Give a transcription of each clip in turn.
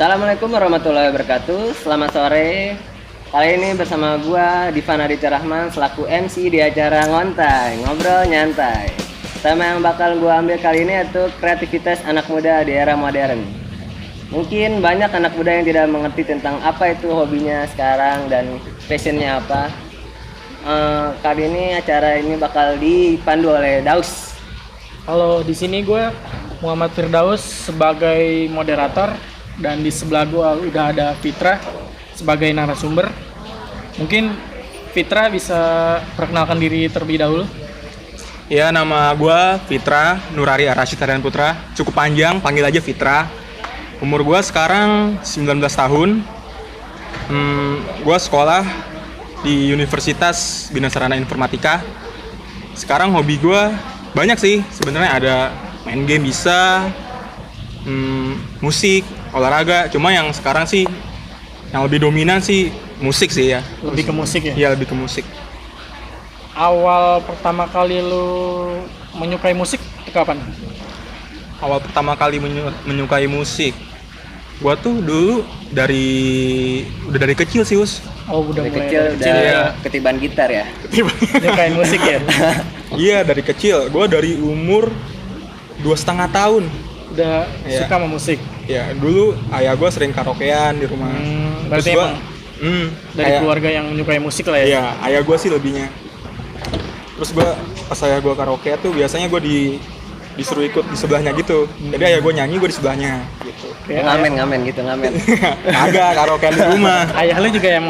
Assalamualaikum warahmatullahi wabarakatuh. Selamat sore. Kali ini bersama gua Divan Aditya Rahman selaku MC di acara Ngontai, Ngobrol Nyantai. Tema yang bakal gua ambil kali ini yaitu kreativitas anak muda di era modern. Mungkin banyak anak muda yang tidak mengerti tentang apa itu hobinya sekarang dan passionnya apa. Kali ini acara ini bakal dipandu oleh Daus. Halo, di sini gue Muhammad Firdaus sebagai moderator dan di sebelah gue udah ada Fitra sebagai narasumber. Mungkin Fitra bisa perkenalkan diri terlebih dahulu. Ya, nama gue Fitra Nurari Arasyid Harian Putra. Cukup panjang, panggil aja Fitra. Umur gue sekarang 19 tahun. Gue sekolah di Universitas Bina Sarana Informatika. Sekarang hobi gue banyak sih. Sebenarnya ada main game bisa, musik, olahraga. Cuma yang sekarang sih yang lebih dominan sih musik sih ya. Lebih ke musik ya? Iya, lebih ke musik. Awal pertama kali lu menyukai musik itu kapan? Awal pertama kali menyukai musik, gua tuh dulu udah dari kecil sih, Us. Oh, udah Dari mulai kecil dari udah ya. ketiban gitar ya. nyukain musik ya? Iya, dari kecil. Gua dari umur 2,5 tahun. Udah Iya. suka sama musik? Ya, dulu ayah gua sering karaokean di rumah. Berarti gua, emang dari keluarga yang menyukai musik lah ya? Iya, ayah gua sih lebihnya. Terus gua pas ayah gua karaoke tuh biasanya gua disuruh ikut di sebelahnya gitu. Jadi ayah gua nyanyi, gua di sebelahnya gitu. Kayak Ngamen gitu ngamen. Agak karaokean di rumah. ayah lu juga yang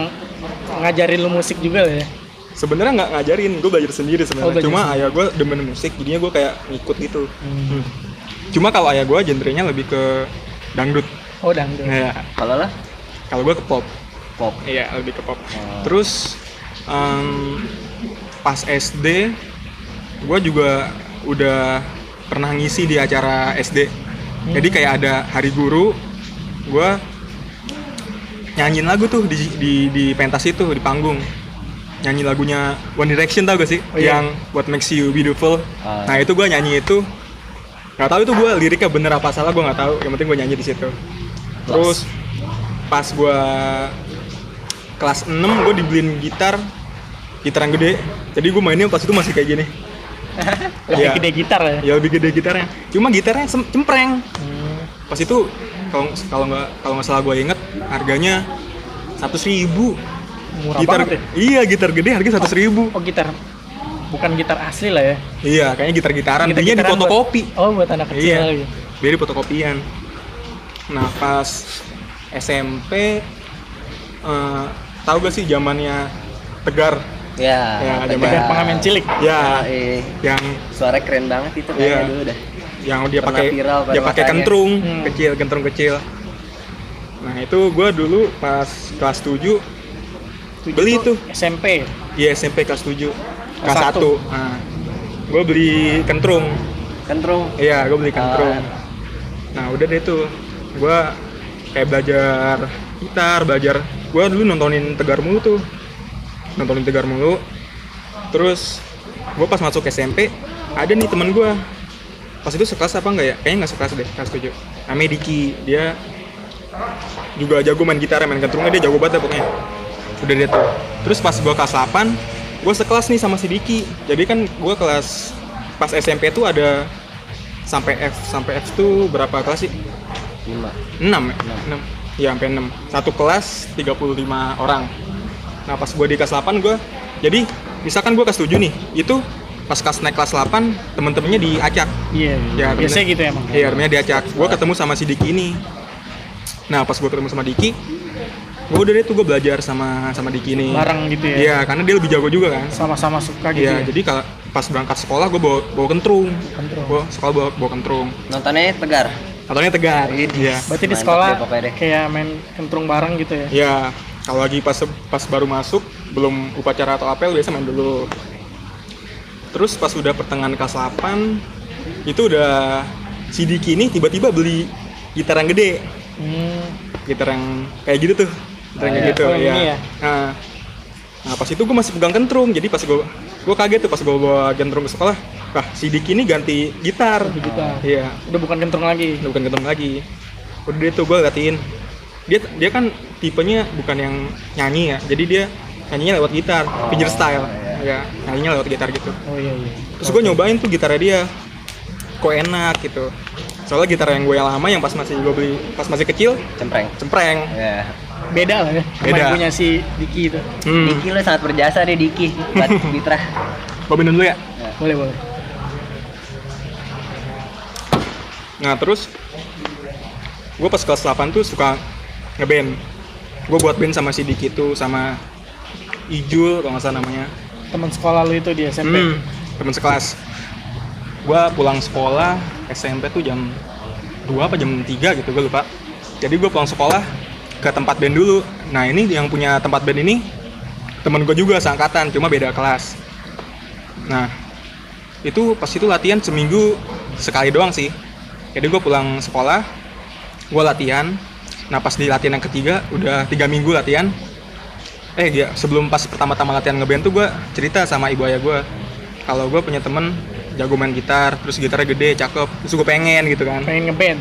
ngajarin lu musik juga lah ya? Sebenarnya nggak ngajarin, gue belajar sendiri sebenarnya. Oh, belajar Cuma sendiri. ayah gue demen musik, jadinya gue kayak ngikut gitu. Cuma kalau ayah gue genrenya lebih ke dangdut. Oh, dangdut. Ya, Kalau lah kalau gue ke pop. pop. Iya, lebih ke pop. Terus pas SD, gue juga udah pernah ngisi di acara SD. Jadi kayak ada hari guru, gue nyanyiin lagu tuh di pentas itu, di panggung. Nyanyi lagunya One Direction, tau gak sih? Oh, iya. Yang What Makes You Beautiful. Ah. Nah itu gue nyanyi itu, nggak tahu itu gue liriknya bener apa salah, gue nggak tahu. Yang penting gue nyanyi di situ. Terus pas gue kelas 6 gue dibeliin gitar yang gede. Jadi gue mainnya pas itu masih kayak gini. Lebih Iya. gede gitar ya? Ya lebih gede gitarnya. Cuma gitarnya cempreng. Pas itu kalau nggak salah gue inget harganya 100.000. Murah Gitar, banget ya? iya, gitar gede harga 100.000. Oh, gitar. Bukan gitar asli lah ya? Iya, kayaknya gitar-gitaran. Belinya di Gitar-gitaran fotokopi. Oh, buat anak kecil Iya, lagi. beli di fotokopian. Nah, pas SMP, tahu gak sih zamannya Tegar? Ya, Ya, Tegar pengamen cilik. Ya, yang suara keren banget itu kayaknya Iya. dulu dah. yang dia Pernah pakai viral pada dia pakai masanya. kentrung Hmm. kentrung kecil. Nah, itu gue dulu pas kelas 7 beli itu. SMP. Iya, SMP kelas 7. Kelas Kelas 1. Nah, gue beli kentrung. Kentrung. Iya, gue beli kentrung. Ah. Nah, udah deh tuh. Gue kayak belajar gitar, gue dulu nontonin Tegar mulu tuh. Terus gue pas masuk SMP, ada nih temen gue. Pas itu sekelas apa enggak ya? Kayaknya nggak sekelas deh, kelas 7. Namanya Diki. Dia juga jago main gitar, main kentrungnya dia jago banget deh pokoknya. Udah dia tuh. Terus pas gue kelas 8, gue sekelas nih sama si Diki. Jadi kan gue pas SMP tuh ada sampai F tuh berapa kelas sih? 5. 6 ya? 6. Iya, sampai 6. Satu kelas 35 orang. Nah, pas gue di kelas 8 jadi misalkan gue kelas 7 nih, itu pas naik kelas 8 temen-temennya diacak. Iya. Ya, Biasanya gitu emang. Iya, temennya diacak. Gue ketemu sama si Diki ini. Nah, pas gue ketemu sama Diki, gue udah deh tuh gue belajar sama Diki ini. Bareng gitu ya. Iya, karena dia lebih jago juga kan. Sama-sama suka gitu. Iya, Ya? jadi kalau pas berangkat sekolah gue bawa kentrung. Kentrung. Gue sekolah bawa kentrung. Nontonnya Tegar. Ataunya Tegar. Iya. Berarti di Mantap sekolah deh pokoknya deh. kayak main kentrung bareng gitu ya? Ya, kalau lagi pas baru masuk, belum upacara atau apel, biasa main dulu. Terus pas udah pertengahan kelas 8, itu udah si Diki ini tiba-tiba beli gitar yang gede. Gitar yang kayak gitu tuh. Gitar yang kayak iya. gitu, Oh, yang ya. ini ya? Nah, pas itu gue masih pegang kentrung, jadi pas gue kaget tuh pas gue bawa kentrung ke sekolah. Wah, si Diki ini ganti gitar. Gitar. Iya, Udah bukan kentrung lagi. udah bukan kentrung lagi. Udah deh tuh gue latihin. dia kan tipenya bukan yang nyanyi ya, jadi dia nyanyinya lewat gitar, fingerstyle, ya nyanyinya lewat gitar gitu. Oh iya. Terus gue nyobain tuh gitarnya dia, kok enak gitu. Soalnya gitar yang gue yang lama yang pas gue beli pas masih kecil, cempreng. Ya. Beda lah ya. Beda. Main punya si Diki itu. Diki lo sangat berjasa deh Diki buat Fitra. Gue minum dulu ya. Boleh. Nah terus gue pas kelas 8 tuh suka ngeband. Gue buat band sama si Diki tuh, sama Ijul kalau nggak salah namanya. Teman sekolah lu itu di SMP. Temen sekelas. Gue pulang sekolah SMP tuh jam 2 apa jam 3 gitu, gue lupa. Jadi gue pulang sekolah ke tempat band dulu. Nah ini yang punya tempat band ini temen gue juga seangkatan, cuma beda kelas. Nah itu pas itu latihan seminggu sekali doang sih. Jadi gue pulang sekolah, gue latihan. Nah pas di latihan yang ketiga udah 3 minggu latihan. Sebelum pas pertama-tama latihan ngeband tuh gue cerita sama ibu ayah gue kalau gue punya temen jago main gitar, terus gitarnya gede, cakep, terus gue pengen gitu kan. Pengen ngeband.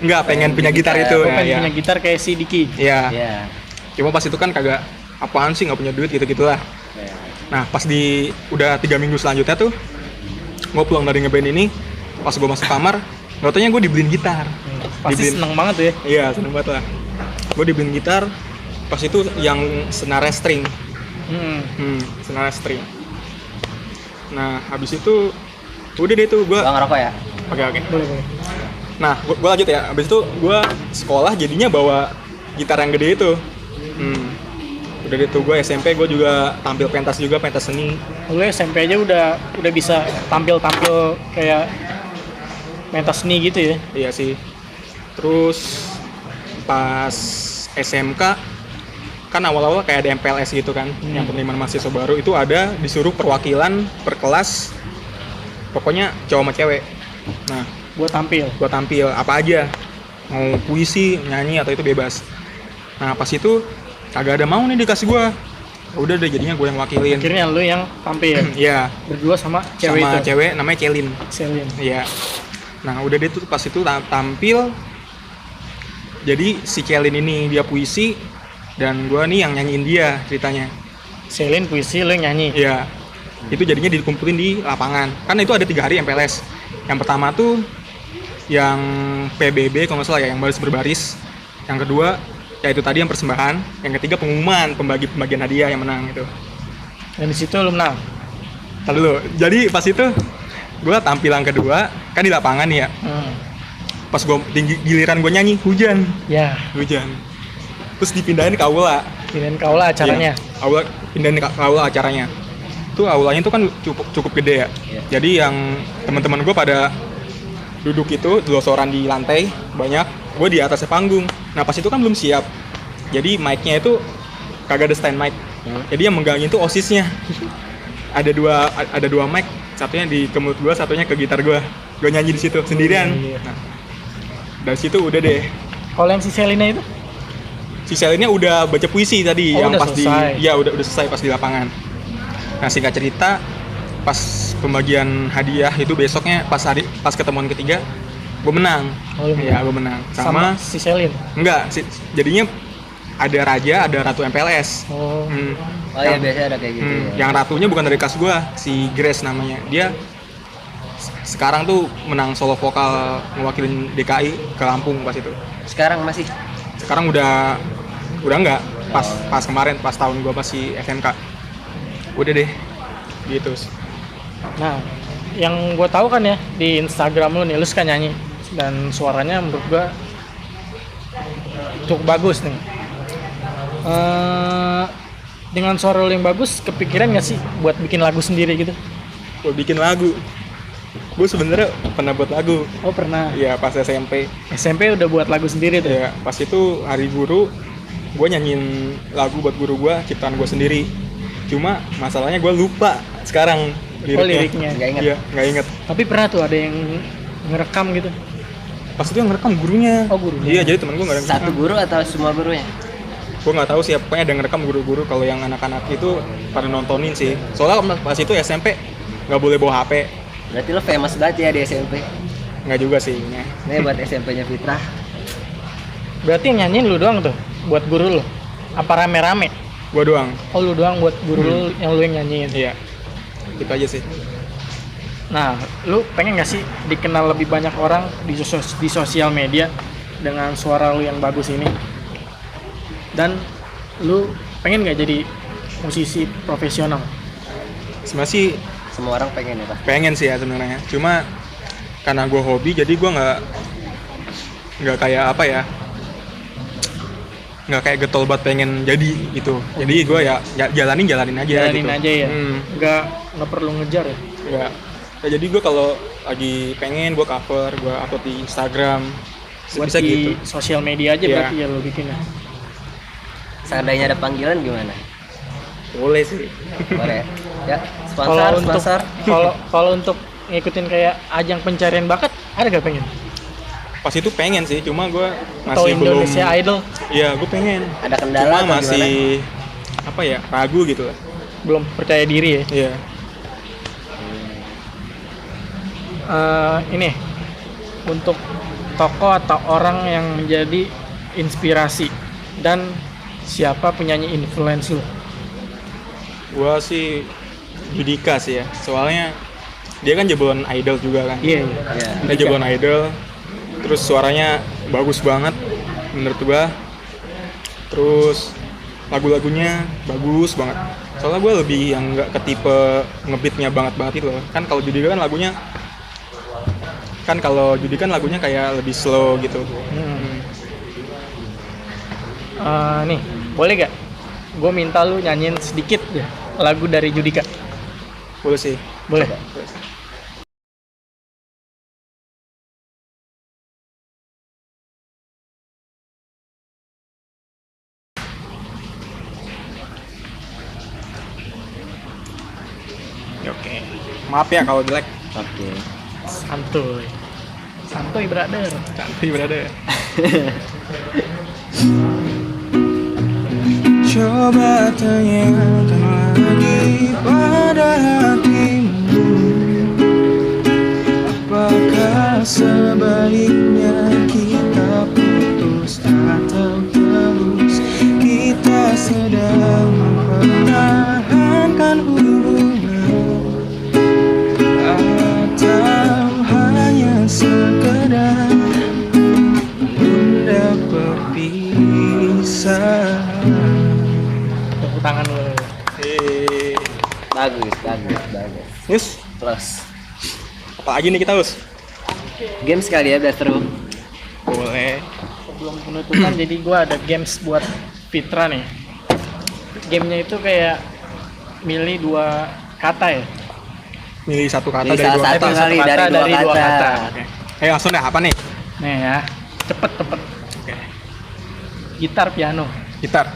Enggak, pengen punya gitar itu. Pengen punya gitar kayak si Diki. Iya. Iya. Cuma pas itu kan kagak apaan sih, nggak punya duit gitu-gitulah. Nah pas udah 3 minggu selanjutnya tuh gue pulang dari ngeband ini, pas gue masuk kamar nggak taunya gue dibeliin gitar. Pasti seneng banget tuh ya. Iya seneng banget lah. Gue dibeliin gitar pas itu yang senarnya string. Senarnya string. Nah habis itu udah deh tuh gue Bang ngerokok ya? Oke. Boleh. Nah gue lanjut ya. Habis itu gue sekolah jadinya bawa gitar yang gede itu. Udah deh tuh gue SMP gue juga tampil pentas seni. Lu SMP aja udah bisa tampil kayak pentas seni gitu ya. Iya sih. Terus pas SMK kan awal-awal kayak ada MPLS gitu kan, yang penerimaan mahasiswa baru itu ada disuruh perwakilan per kelas, pokoknya cowok sama cewek. Nah, Buat tampil apa aja, mau puisi, nyanyi atau itu bebas. Nah pas itu kagak ada mau nih dikasih gue. Udah deh jadinya gue yang wakilin. Akhirnya lu yang tampil. Iya. Berdua sama cewek Sama itu. cewek namanya Celin. Selin. Iya. Nah udah deh tuh pas itu tampil. Jadi si Celin ini dia puisi dan gue nih yang nyanyiin dia ceritanya. Selin puisi, lu yang nyanyi. Iya. Itu jadinya dikumpulin di lapangan. Kan itu ada 3 hari MPLS. Yang pertama tuh yang PBB kalau nggak salah ya, yang baris berbaris. Yang kedua ya itu tadi yang persembahan. Yang ketiga pengumuman pembagian hadiah yang menang itu. Dan di situ lu menang. Ntar dulu. Jadi pas itu gue tampilan kedua kan di lapangan ya. Pas gue giliran gue nyanyi hujan. Hujan. Terus dipindahin ke aula. Pindahin ke aula acaranya. Iya, pindahin ke aula acaranya. Tuh aulanya tuh kan cukup gede ya. Jadi yang teman-teman gue pada duduk itu losoran di lantai banyak. Gue di atasnya panggung. Nah pas itu kan belum siap. Jadi mic-nya itu kagak ada stand mic. Jadi yang mengganggu itu osisnya. ada dua mic, satunya di ke mulut gue, satunya ke gitar gue. Gue nyanyi di situ sendirian. Nah, dari situ udah deh. Kalau yang si Selina itu? Si Selinnya udah baca puisi tadi yang udah pas selesai. udah selesai pas di lapangan. Nah singkat cerita pas pembagian hadiah itu besoknya pas ketemuan ketiga gue menang. Iya gue menang sama si Selin. Enggak, jadinya ada raja, ada ratu MPLS. Oh iya biasanya ada kayak gitu ya. Yang ratunya bukan dari kelas gue, si Grace namanya. Dia sekarang tuh menang solo vokal mewakilin DKI ke Lampung pas itu. Sekarang masih? Sekarang udah enggak. Pas kemarin pas tahun gue masih SMK. Udah deh gitu. Nah yang gue tahu kan ya di Instagram lu nih, lu suka nyanyi dan suaranya menurut gue cukup bagus nih. Dengan suara lu yang bagus, kepikiran nggak sih buat bikin lagu sendiri gitu? Buat bikin lagu, gue sebenarnya pernah buat lagu. Oh pernah? Iya pas SMP. SMP udah buat lagu sendiri tuh? Iya pas itu hari guru, gue nyanyiin lagu buat guru gue, ciptaan gue sendiri. Cuma masalahnya gue lupa sekarang liriknya. Nggak inget. Iya nggak inget. Tapi pernah tuh ada yang ngerekam gitu? Pas itu yang ngerekam gurunya. Oh gurunya? Iya jadi temen gue nggak ada. Satu guru atau semua gurunya? Gue nggak tahu sih, pokoknya ada yang ngerekam guru-guru. Kalau yang anak-anak itu pada nontonin sih. Soalnya pas itu SMP nggak boleh bawa HP. Berarti lo famous banget ya di SMP? Nggak juga sih. Ini buat SMP-nya Fitra. Berarti yang nyanyiin lu doang tuh buat guru lu? Apa rame-rame? Gua doang. Oh lu doang buat guru lu yang nyanyiin? Iya. Gitu aja sih. Nah, lu pengen gak sih dikenal lebih banyak orang di sosial media dengan suara lu yang bagus ini? Dan lu pengen gak jadi musisi profesional? Sebenarnya sih Semua orang pengen ya, Pak. pengen sih ya sebenarnya. Cuma karena gue hobi, jadi gue nggak kayak apa ya, nggak kayak getol banget pengen jadi gitu. Jadi gue ya jalanin aja Jalanin gitu. aja ya? Nggak perlu ngejar ya? Nggak. Ya, jadi gue kalau lagi pengen gue cover, gue upload di Instagram, Buat bisa di gitu. sosial media aja Iya. berarti ya lu bikin ya? Seandainya ada panggilan gimana? Boleh sih. Boleh. Ya, Kalau sponsor. kalau untuk ngikutin kayak ajang pencarian bakat ada gak pengen? Pas itu pengen sih, cuma gue Atau masih belum. Indonesia Idol Iya, gue pengen. Ada kendala Cuma atau masih apa ya, ragu gitu lah. belum percaya diri ya? Iya. Ini untuk tokoh atau orang yang menjadi inspirasi dan siapa penyanyi influence lu? Gua sih Judika sih ya, soalnya dia kan jebolan idol juga kan. Iya. Ya. Dia jebolan idol, terus suaranya bagus banget menurut gua. Terus lagu-lagunya bagus banget. Soalnya gua lebih yang nggak ketipe ngebeatnya banget itu loh. Kan kalau Judika kan lagunya kayak lebih slow gitu. Nih, boleh gak? Gue minta lu nyanyiin sedikit ya lagu dari Judika. Boleh sih. Boleh? Oke. Maaf ya kalau jelek. Oke. Santuy. Santuy, brother. Cantik berada ya. Coba tanyakan lagi pada hatimu, apakah sebaiknya kita putus atau terus kita sedang mempertahankan hubungan, atau hanya sekedar menunda perpisahan. Tepuk tangan lu. Bagus. Us, Plus. apa lagi nih kita Us? Game sekali ya, biar seru. Boleh. Sebelum penutupan jadi gue ada games buat Fitra nih. Gamenya itu kayak milih 2 kata ya. Milih satu kata Milih dari salah dua satu kata. kali dari dua kata. Oke. Ayo langsung deh, apa nih? Nih ya, cepet. Oke. Gitar, piano, Gitar,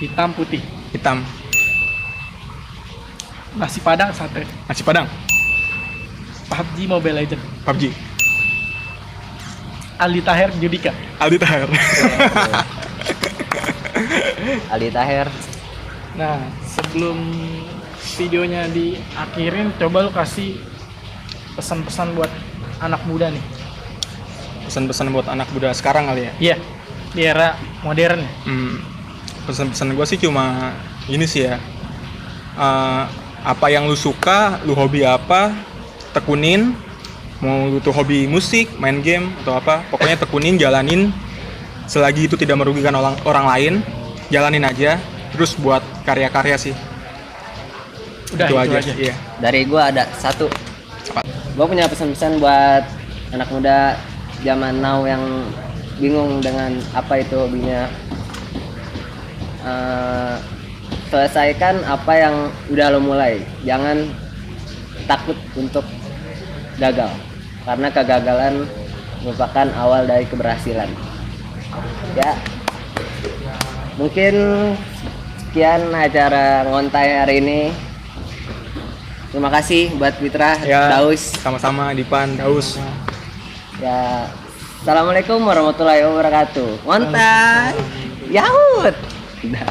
hitam putih, hitam, nasi padang, sate, nasi padang, PUBG Mobile Legend, PUBG, Aldi Taher, Judika. Aldi Taher. Aldi Taher. Nah, sebelum videonya diakhirin, coba lu kasih pesan-pesan buat anak muda nih. Pesan-pesan buat anak muda sekarang kali ya. Iya, di era modern. Pesan-pesan gue sih cuma ini sih ya. Apa yang lu suka, lu hobi apa, tekunin. Mau lu tuh hobi musik, main game atau apa, pokoknya tekunin, jalanin. Selagi itu tidak merugikan orang lain, jalanin aja. Terus buat karya-karya sih. Udah itu aja. Iya. Dari gua ada satu. Gua punya pesan-pesan buat anak muda zaman now yang bingung dengan apa itu hobinya. Selesaikan apa yang udah lo mulai. Jangan takut untuk gagal, karena kegagalan merupakan awal dari keberhasilan. Ya, mungkin sekian acara ngontai hari ini. Terima kasih buat Fitra, Ya, Daus. sama-sama Dipan, Daus. Ya, assalamualaikum warahmatullahi wabarakatuh. Ngontai, Yahut. Dah.